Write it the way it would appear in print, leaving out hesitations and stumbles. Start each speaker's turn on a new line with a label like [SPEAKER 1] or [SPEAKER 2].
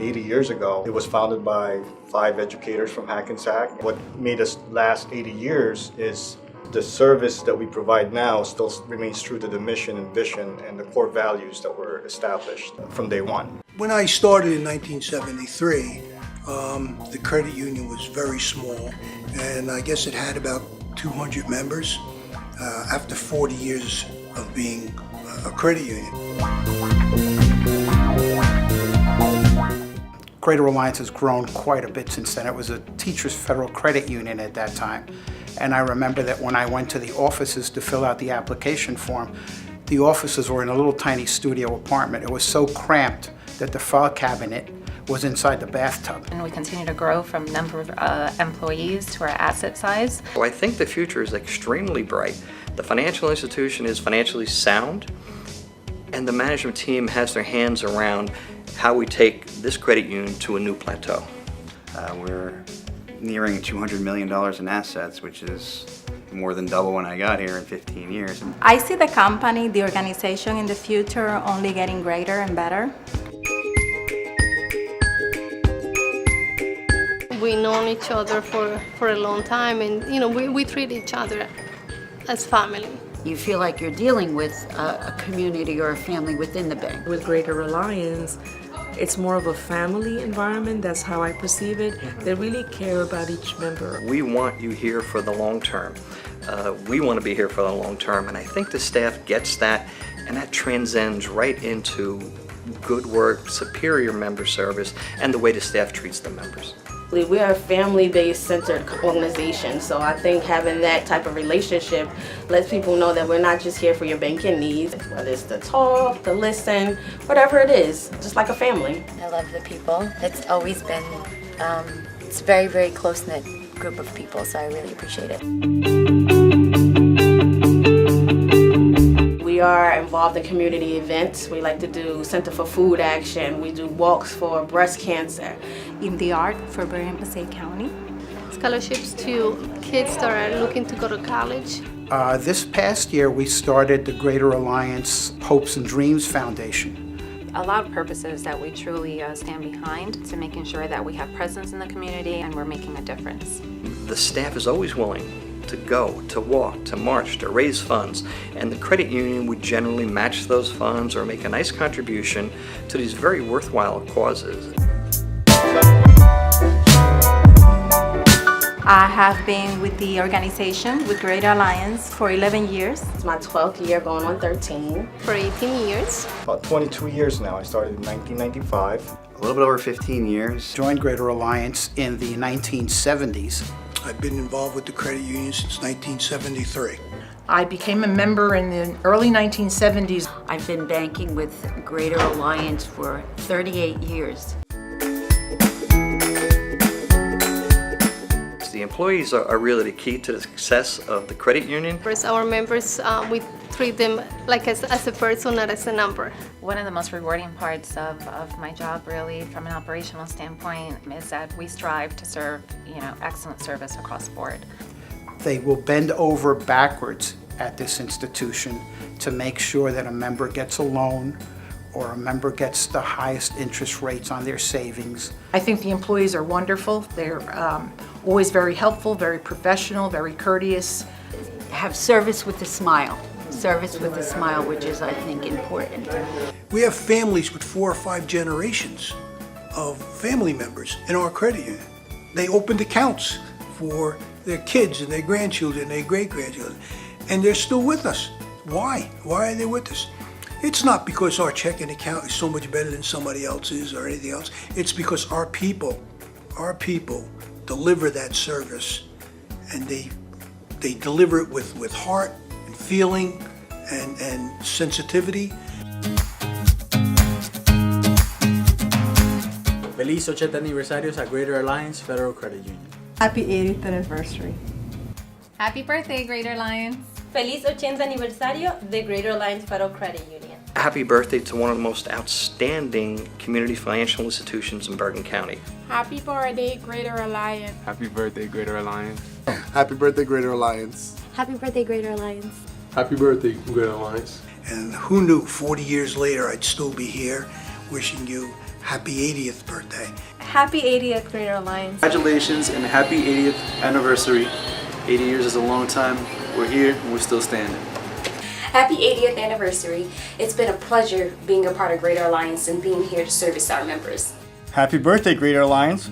[SPEAKER 1] 80 years ago. It was founded by 5 educators from Hackensack. What made us last 80 years is the service that we provide now still remains true to the mission and vision and the core values that were established from day one.
[SPEAKER 2] When I started in 1973, the credit union was very small, and I guess it had about 200 members after 40 years of being a credit union.
[SPEAKER 3] Greater Alliance has grown quite a bit since then. It was a teachers' federal credit union at that time. And I remember that when I went to the offices to fill out the application form, the offices were in a little tiny studio apartment. It was so cramped that the file cabinet was inside the bathtub.
[SPEAKER 4] And we continue to grow from number of employees to our asset size.
[SPEAKER 5] So I think the future is extremely bright. The financial institution is financially sound, and the management team has their hands around how we take this credit union to a new plateau.
[SPEAKER 6] We're nearing $200 million in assets, which is more than double when I got here in 15 years.
[SPEAKER 7] I see the company, the organization in the future only getting greater and better.
[SPEAKER 8] We've known each other for a long time, and we treat each other as family.
[SPEAKER 9] You feel like you're dealing with a community or a family within the bank.
[SPEAKER 10] With Greater Alliance, it's more of a family environment. That's how I perceive it. They really care about each member.
[SPEAKER 5] We want you here for the long term. We want to be here for the long term, and I think the staff gets that, and that transcends right into good work, superior member service, and the way the staff treats the members.
[SPEAKER 11] We are a family-based centered organization, so I think having that type of relationship lets people know that we're not just here for your banking needs, whether it's to talk, to listen, whatever it is, just like a family.
[SPEAKER 4] I love the people. It's always been, it's a very, very close-knit group of people, so I really appreciate it.
[SPEAKER 11] We are involved in community events. We like to do Center for Food Action. We do walks for breast cancer.
[SPEAKER 7] In the art for Bergen and Passaic County.
[SPEAKER 8] Scholarships to kids that are looking to go to college.
[SPEAKER 3] This past year, we started the Greater Alliance Hopes and Dreams Foundation.
[SPEAKER 4] A lot of purposes that we truly stand behind to making sure that we have presence in the community and we're making a difference.
[SPEAKER 5] The staff is always willing to go, to walk, to march, to raise funds, and the credit union would generally match those funds or make a nice contribution to these very worthwhile causes.
[SPEAKER 7] I have been with the organization, with Greater Alliance, for 11 years.
[SPEAKER 11] It's my 12th year, going on 13.
[SPEAKER 8] For 18 years.
[SPEAKER 1] About 22 years now. I started in 1995.
[SPEAKER 6] A little bit over 15 years.
[SPEAKER 3] Joined Greater Alliance in the 1970s.
[SPEAKER 2] I've been involved with the credit union since 1973.
[SPEAKER 12] I became a member in the early 1970s.
[SPEAKER 9] I've been banking with Greater Alliance for 38 years.
[SPEAKER 5] The employees are really the key to the success of the credit union.
[SPEAKER 8] Our members, we treat them like as a person, not as a number.
[SPEAKER 4] One of the most rewarding parts of my job, really, from an operational standpoint, is that we strive to serve, excellent service across the board.
[SPEAKER 3] They will bend over backwards at this institution to make sure that a member gets a loan or a member gets the highest interest rates on their savings.
[SPEAKER 12] I think the employees are wonderful. They're always very helpful, very professional, very courteous.
[SPEAKER 9] Have service with a smile. Service with a smile, which is, I think, important.
[SPEAKER 2] We have families with 4 or 5 generations of family members in our credit union. They opened accounts for their kids and their grandchildren and their great-grandchildren, and they're still with us. Why? Why are they with us? It's not because our checking account is so much better than somebody else's or anything else. It's because our people deliver that service, and they deliver it with heart and feeling and sensitivity.
[SPEAKER 13] Feliz 80 aniversarios a Greater Alliance Federal Credit Union.
[SPEAKER 7] Happy 80th anniversary.
[SPEAKER 14] Happy birthday, Greater Alliance.
[SPEAKER 15] Feliz 80 aniversario de Greater Alliance Federal Credit Union.
[SPEAKER 5] Happy birthday to one of the most outstanding community financial institutions in Bergen County.
[SPEAKER 16] Happy birthday, Greater Alliance.
[SPEAKER 17] Happy birthday, Greater Alliance.
[SPEAKER 18] Happy birthday, Greater Alliance.
[SPEAKER 19] Happy birthday, Greater Alliance.
[SPEAKER 17] Happy birthday, Greater Alliance.
[SPEAKER 2] And who knew 40 years later I'd still be here wishing you happy 80th birthday.
[SPEAKER 14] Happy 80th Greater Alliance.
[SPEAKER 19] Congratulations and happy 80th anniversary. 80 years is a long time. We're here and we're still standing.
[SPEAKER 20] Happy 80th anniversary. It's been a pleasure being a part of Greater Alliance and being here to service our members.
[SPEAKER 1] Happy birthday, Greater Alliance.